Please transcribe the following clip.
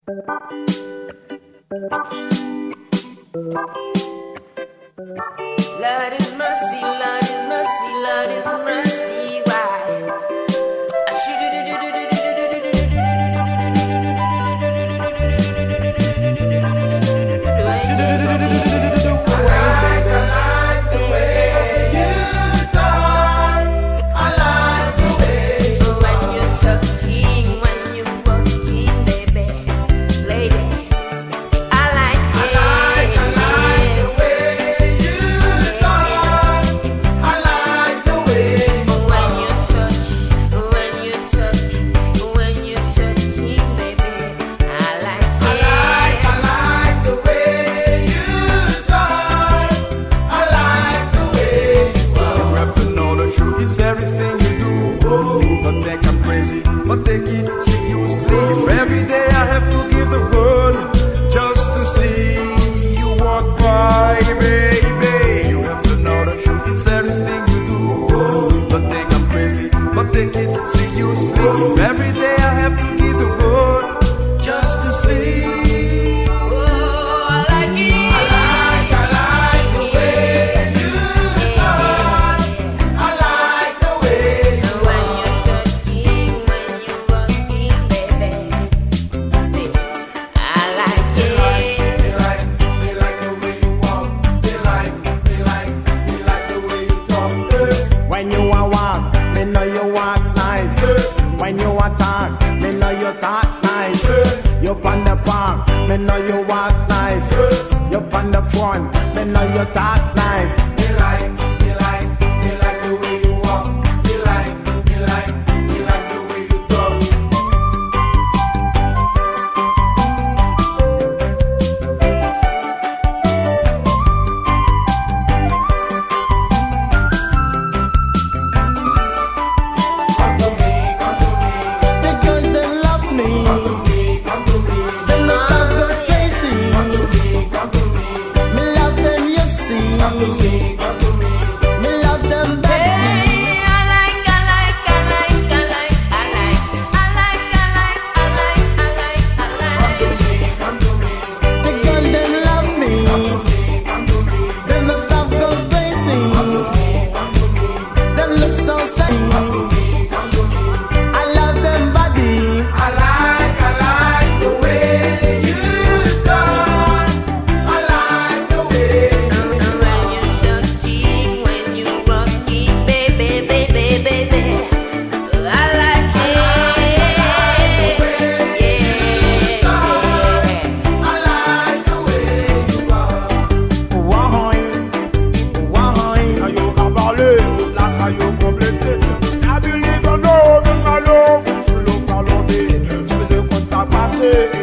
Lord is mercy, Lord is mercy, Lord is mercy. Why? But take it seriously. Every day I have to give the word just to see you walk by, baby. You have to know the truth. It's everything you do. Don't think I'm crazy, but take it seriously. Every day I have to give the word just to see. When you attack, me know you talk nice. You on the back, me know you walk nice. You on the front, me know you talk nice. Me like the way you walk. Me like the way you talk. I believe I know in my love, tu l'as pas l'obé. Je faisais comme ça passer.